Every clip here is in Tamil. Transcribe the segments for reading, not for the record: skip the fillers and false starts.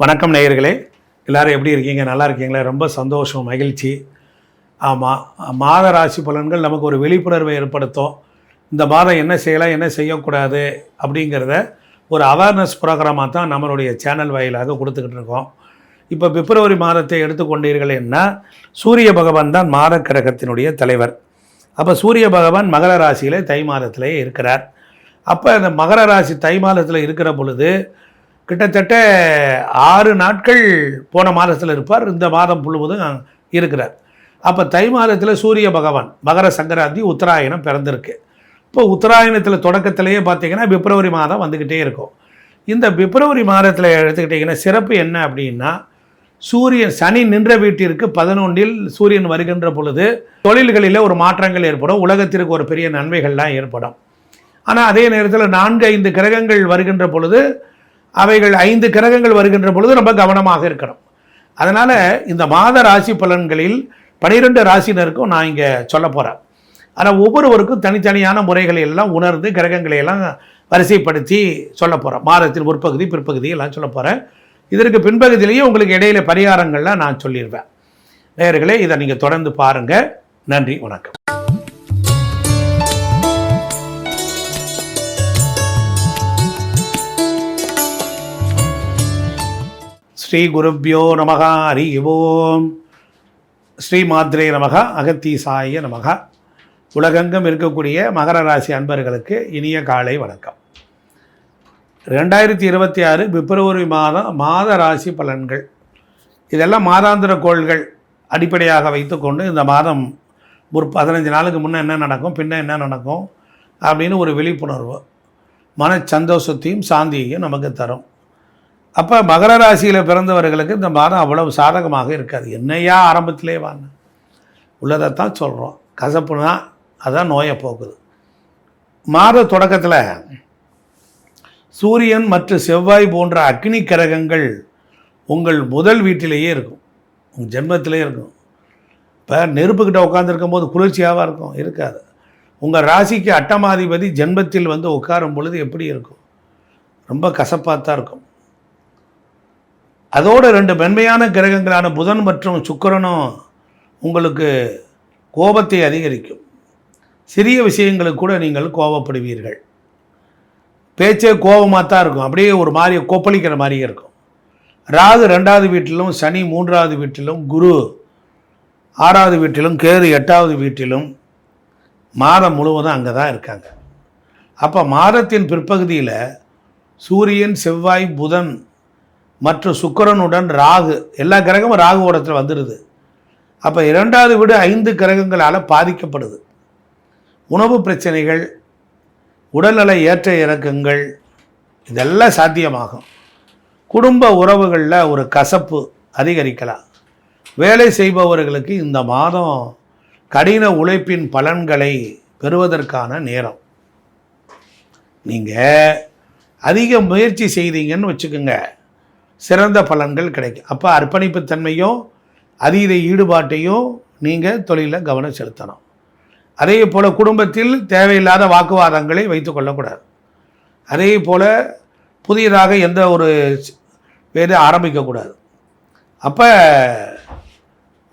வணக்கம் நேயர்களே, எல்லோரும் எப்படி இருக்கீங்க? நல்லா இருக்கீங்களா? ரொம்ப சந்தோஷம், மகிழ்ச்சி. ஆமாம், மாத ராசி பலன்கள் நமக்கு ஒரு விழிப்புணர்வை ஏற்படுத்தும். இந்த மாதம் என்ன செய்யலாம், என்ன செய்யக்கூடாது அப்படிங்கிறத ஒரு அவேர்னஸ் ப்ரோக்ராமாக தான் நம்மளுடைய சேனல் வாயிலாக கொடுத்துக்கிட்டு இருக்கோம். இப்போ பிப்ரவரி மாதத்தை எடுத்துக்கொண்டீர்கள் என்ன, சூரிய பகவான் தான் மாத கிரகத்தினுடைய தலைவர். அப்போ சூரிய பகவான் மகர ராசியிலே தை மாதத்திலே இருக்கிறார். அப்போ அந்த மகர ராசி தை மாதத்தில் இருக்கிற பொழுது கிட்டத்தட்ட 6 நாட்கள் போன மாதத்தில் இருப்பார், இந்த மாதம் முழுவதும் இருக்கிறார். அப்போ தை மாதத்தில் சூரிய பகவான் மகர சங்கராந்தி உத்தராயணம் பிறந்திருக்கு. இப்போ உத்தராயணத்தில் தொடக்கத்திலேயே பார்த்திங்கன்னா பிப்ரவரி மாதம் வந்துக்கிட்டே இருக்கும். இந்த பிப்ரவரி மாதத்தில் எடுத்துக்கிட்டிங்கன்னா சிறப்பு என்ன அப்படின்னா, சூரியன் சனி நின்ற வீட்டிற்கு 11இல் சூரியன் வருகின்ற பொழுது தொழில்களில் ஒரு மாற்றங்கள் ஏற்படும், உலகத்திற்கு ஒரு பெரிய நன்மைகள்லாம் ஏற்படும். ஆனால் அதே நேரத்தில் 4-5 கிரகங்கள் வருகின்ற பொழுது அவைகள் 5 கிரகங்கள் வருகின்ற பொழுது ரொம்ப கவனமாக இருக்கணும். அதனால் இந்த மாத ராசி பலன்களில் 12 ராசினருக்கும் நான் இங்கே சொல்ல போகிறேன். ஆனால் ஒவ்வொருவருக்கும் தனித்தனியான முறைகளை எல்லாம் உணர்ந்து கிரகங்களை எல்லாம் வரிசைப்படுத்தி சொல்ல போகிறேன். மாதத்தின் முற்பகுதி பிற்பகுதி எல்லாம் சொல்ல போகிறேன். இதற்கு பின்பகுதியிலேயே உங்களுக்கு இடையில பரிகாரங்கள்லாம் நான் சொல்லிடுவேன். நேயர்களே, இதை நீங்கள் தொடர்ந்து பாருங்கள். நன்றி, வணக்கம். ஸ்ரீ குருப்யோ நமக. ஹரி ஓம். ஸ்ரீ மாத்ரே நமக. அகத்தீசாய நமக. உலகெங்கும் இருக்கக்கூடிய மகர ராசி அன்பர்களுக்கு இனிய காலை வணக்கம். 2026 பிப்ரவரி மாதம் மாத ராசி பலன்கள். இதெல்லாம் மாதாந்திர கோள்கள் அடிப்படையாக வைத்துக்கொண்டு இந்த மாதம் ஒரு 15 நாளுக்கு முன்னே என்ன நடக்கும், பின்ன என்ன நடக்கும் அப்படின்னு ஒரு விழிப்புணர்வு, மன சந்தோஷத்தையும் சாந்தியையும் நமக்கு தரும். அப்போ மகர ராசியில் பிறந்தவர்களுக்கு இந்த மாதம் அவ்வளவு சாதகமாக இருக்காது. என்னையா ஆரம்பத்திலே வாங்க, உள்ளதைத்தான் சொல்கிறோம். கசப்புனா அதான் நோயை போக்குது. மாத தொடக்கத்தில் சூரியன் மற்றும் செவ்வாய் போன்ற அக்னி கிரகங்கள் உங்கள் முதல் வீட்டிலேயே இருக்கும், உங்கள் ஜென்மத்திலே இருக்கும். இப்போ நெருப்புக்கிட்ட உட்காந்துருக்கும் போது குளிர்ச்சியாக இருக்கும், இருக்காது. உங்கள் ராசிக்கு அட்டமாதிபதி ஜென்மத்தில் வந்து உட்காரும் பொழுது எப்படி இருக்கும், ரொம்ப கசப்பாக தான் இருக்கும். அதோடு 2 மென்மையான கிரகங்களான புதன் மற்றும் சுக்கிரனும் உங்களுக்கு கோபத்தை அதிகரிக்கும். சிறிய விஷயங்களுக்கு கூட நீங்கள் கோபப்படுவீர்கள். பேச்சே கோபமாக தான் இருக்கும், அப்படியே ஒரு மாதிரி கொப்பளிக்கிற மாதிரியே இருக்கும். ராகு 2வது வீட்டிலும், சனி 3வது வீட்டிலும், குரு 6வது வீட்டிலும், கேது 8வது வீட்டிலும் மாதம் முழுவதும் அங்கே தான் இருக்காங்க. அப்போ மாதத்தின் பிற்பகுதியில் சூரியன், செவ்வாய், புதன் மற்றும் சுக்கிரனுடன் ராகு, எல்லா கிரகமும் ராகு ஓடத்தில் வந்துடுது. அப்போ 2வது வீடு 5 கிரகங்களால் பாதிக்கப்படுது. உணவு பிரச்சனைகள், உடல்நல ஏற்ற இறக்கங்கள் இதெல்லாம் சாத்தியமாகும். குடும்ப உறவுகளில் ஒரு கசப்பு அதிகரிக்கலாம். வேலை செய்பவர்களுக்கு இந்த மாதம் கடின உழைப்பின் பலன்களை பெறுவதற்கான நேரம். நீங்கள் அதிக முயற்சி செய்தீங்கன்னு வச்சுக்கோங்க, சிறந்த பலன்கள் கிடைக்கும். அப்போ அர்ப்பணிப்புத்தன்மையும் அதீத ஈடுபாட்டையும் நீங்கள் தொழிலில் கவனம் செலுத்தணும். அதே போல் குடும்பத்தில் தேவையில்லாத வாக்குவாதங்களை வைத்து கொள்ளக்கூடாது. அதே போல் புதியதாக எந்த ஒரு வேலை ஆரம்பிக்கக்கூடாது. அப்போ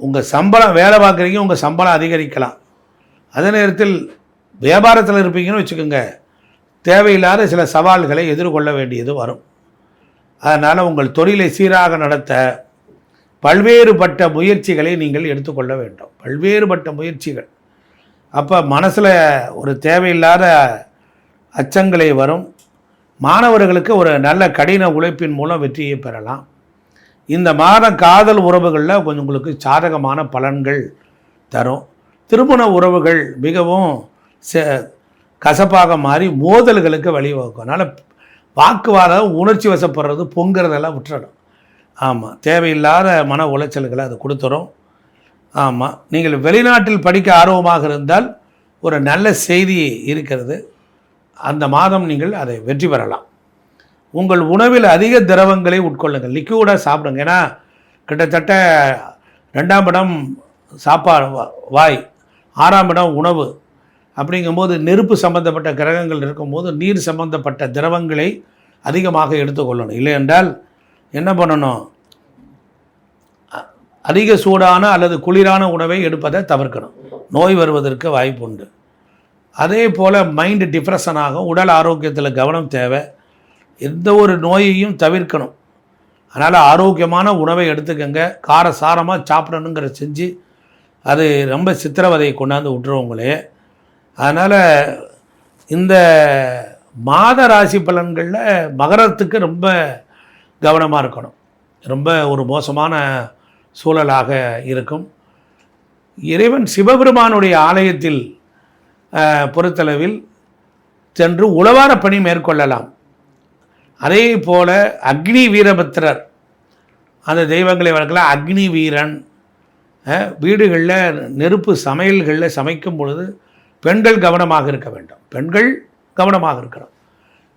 உங்கள் சம்பளம், வேலை பார்க்குறீங்க, உங்கள் சம்பளம் அதிகரிக்கலாம். அதே நேரத்தில் வியாபாரத்தில் இருப்பீங்கன்னு வச்சுக்கோங்க, தேவையில்லாத சில சவால்களை எதிர்கொள்ள வேண்டியது வரும். அதனால் உங்கள் தொழிலை சீராக நடத்த பல்வேறுபட்ட முயற்சிகளை நீங்கள் எடுத்துக்கொள்ள வேண்டும். பல்வேறுபட்ட முயற்சிகள். அப்போ மனசில் ஒரு தேவையில்லாத அச்சங்களை வரும். மாணவர்களுக்கு ஒரு நல்ல கடின உழைப்பின் மூலம் வெற்றியை பெறலாம். இந்த மாதம் காதல் உறவுகளில் கொஞ்சம் உங்களுக்கு சாதகமான பலன்கள் தரும். திருமண உறவுகள் மிகவும் கசப்பாக மாறி மோதல்களுக்கு வழிவகுக்கும். அதனால் வாக்குவாதம், உணர்ச்சி வசப்படுறது, பொங்குறதெல்லாம் விட்டுறணும். ஆமாம், தேவையில்லாத மன உளைச்சல்களை அது கொடுத்துரும். ஆமாம், நீங்கள் வெளிநாட்டில் படிக்க ஆர்வமாக இருந்தால் ஒரு நல்ல செய்தி இருக்கிறது. அந்த மாதம் நீங்கள் அதை வெற்றி பெறலாம். உங்கள் உணவில் அதிக திரவங்களை உட்கொள்ளுங்கள், லிக்யூடாக சாப்பிடுங்க. ஏன்னா கிட்டத்தட்ட 2ஆம் இடம் சாப்பாடு வாய், 6ஆம் இடம் உணவு. அப்படிங்கும்போது நெருப்பு சம்பந்தப்பட்ட கிரகங்கள் இருக்கும்போது நீர் சம்பந்தப்பட்ட திரவங்களை அதிகமாக எடுத்துக்கொள்ளணும். இல்லை என்றால் என்ன பண்ணணும், அதிக சூடான அல்லது குளிரான உணவை எடுப்பதை தவிர்க்கணும். நோய் வருவதற்கு வாய்ப்பு உண்டு. அதே போல் மைண்டு டிப்ரெஷன் ஆகும். உடல் ஆரோக்கியத்தில் கவனம் தேவை. எந்த ஒரு நோயையும் தவிர்க்கணும். அதனால் ஆரோக்கியமான உணவை எடுத்துக்கங்க. காரசாரமாக சாப்பிடணுங்கிற செஞ்சு அது ரொம்ப சித்திரவதையை கொண்டாந்து விட்டுருவங்களே. அதனால் இந்த மாத ராசி பலன்களில் மகரத்துக்கு ரொம்ப கவனமாக இருக்கணும். ரொம்ப ஒரு மோசமான சூழலாக இருக்கும். இறைவன் சிவபெருமானுடைய ஆலயத்தில் பொறுத்தளவில் சென்று உழவார பணி மேற்கொள்ளலாம். அதே போல் அக்னி வீரபத்திரர் அந்த தெய்வங்களை வளர்க்கலாம். அக்னி வீரன் வீடுகளில் நெருப்பு சமையல்களில் சமைக்கும் பொழுது பெண்கள் கவனமாக இருக்க வேண்டும். பெண்கள் கவனமாக இருக்கணும்.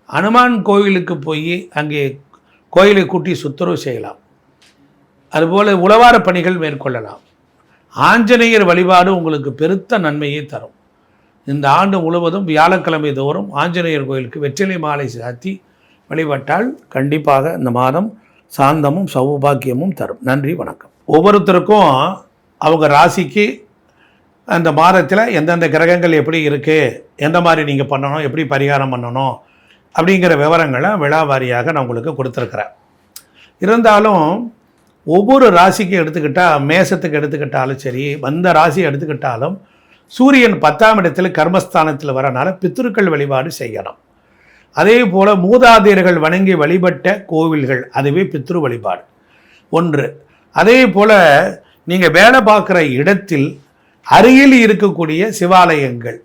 அனுமான் கோயிலுக்கு போய் அங்கே கோயிலை கூட்டி சுத்தரவு செய்யலாம். அதுபோல் உழவார பணிகள் மேற்கொள்ளலாம். ஆஞ்சநேயர் வழிபாடு உங்களுக்கு பெருத்த நன்மையை தரும். இந்த ஆண்டு முழுவதும் வியாழக்கிழமை தோறும் ஆஞ்சநேயர் கோயிலுக்கு வெற்றிலை மாலை சாத்தி வழிபட்டால் கண்டிப்பாக இந்த மாதம் சாந்தமும் சௌபாக்கியமும் தரும். நன்றி, வணக்கம். ஒவ்வொருத்தருக்கும் அவங்க ராசிக்கு அந்த மாதத்தில் எந்தெந்த கிரகங்கள் எப்படி இருக்குது, எந்த மாதிரி நீங்கள் பண்ணணும், எப்படி பரிகாரம் பண்ணணும் அப்படிங்கிற விவரங்களை விழாவாரியாக நான் உங்களுக்கு கொடுத்துருக்குறேன். இருந்தாலும் ஒவ்வொரு ராசிக்கும் எடுத்துக்கிட்டால், மேசத்துக்கு எடுத்துக்கிட்டாலும் சரி, வந்த ராசி எடுத்துக்கிட்டாலும் சூரியன் 10ஆம் இடத்தில் கர்மஸ்தானத்தில் வரனால பித்ருக்கள் வழிபாடு செய்யணும். அதே போல் மூதாதையர்கள் வணங்கி வழிபட்ட கோவில்கள், அதுவே பித்ரு வழிபாடு ஒன்று. அதே போல் நீங்கள் வேலை பார்க்குற இடத்தில் அருகில் இருக்கக்கூடிய சிவாலயங்கள்,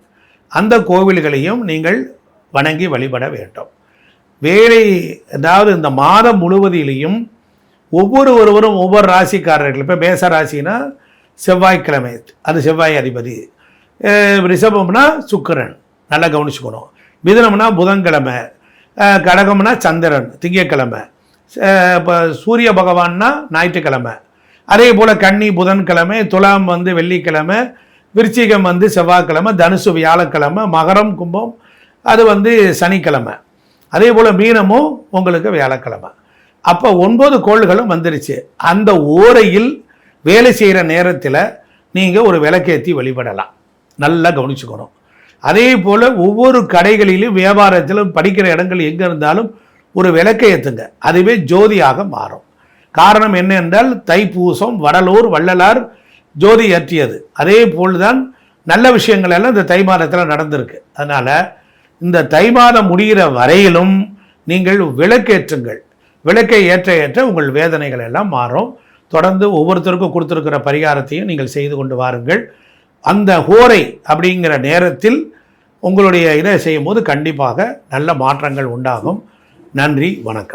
அந்த கோவில்களையும் நீங்கள் வணங்கி வழிபட வேண்டும். வேலை, அதாவது இந்த மாதம் முழுவதிலையும் ஒவ்வொருவரும் ஒவ்வொரு ராசிக்காரர்கள், இப்போ மேச ராசினா செவ்வாய்க்கிழமை, அது செவ்வாய் அதிபதி. ரிஷபம்னா சுக்கிரன், நல்லா கவனிச்சுக்கணும். மிதுனம்னா புதன்கிழமை, கடகம்னா சந்திரன் திங்கக்கிழமை, இப்போ சூரிய பகவான்னா ஞாயிற்றுக்கிழமை. அதே போல் கன்னி புதன்கிழமை, துலாம் வெள்ளிக்கிழமை, விருச்சிகம் செவ்வாய்க்கிழமை, தனுசு வியாழக்கிழமை, மகரம் கும்பம் அது சனிக்கிழமை. அதே போல் மீனமும் உங்களுக்கு வியாழக்கிழமை. அப்போ 9 கோள்களும் வந்துருச்சு. அந்த ஓரையில் வேலை செய்கிற நேரத்தில் நீங்கள் ஒரு விளக்கேற்றி வழிபடலாம். நல்லா கவனிச்சுக்கணும். அதே போல் ஒவ்வொரு கடைகளிலும் வியாபாரத்திலும் படிக்கிற இடங்கள் எங்கே இருந்தாலும் ஒரு விளக்கை ஏற்றுங்க. அதுவே ஜோதியாக மாறும். காரணம் என்ன என்றால் தைப்பூசம் வடலூர் வள்ளலார் ஜோதி ஏற்றியது. அதே போல்தான் நல்ல விஷயங்கள் எல்லாம் இந்த தை மாதத்தில் நடந்திருக்கு. அதனால் இந்த தை மாதம் முடிகிற வரையிலும் நீங்கள் விளக்கேற்றுங்கள். விளக்கை ஏற்ற ஏற்ற உங்கள் வேதனைகள் எல்லாம் மாறும். தொடர்ந்து ஒவ்வொருத்தருக்கும் கொடுத்துருக்கிற பரிகாரத்தையும் நீங்கள் செய்து கொண்டு வாருங்கள். அந்த ஹோரை அப்படிங்கிற நேரத்தில் உங்களுடைய இதை செய்யும் போது கண்டிப்பாக நல்ல மாற்றங்கள் உண்டாகும். நன்றி, வணக்கம்.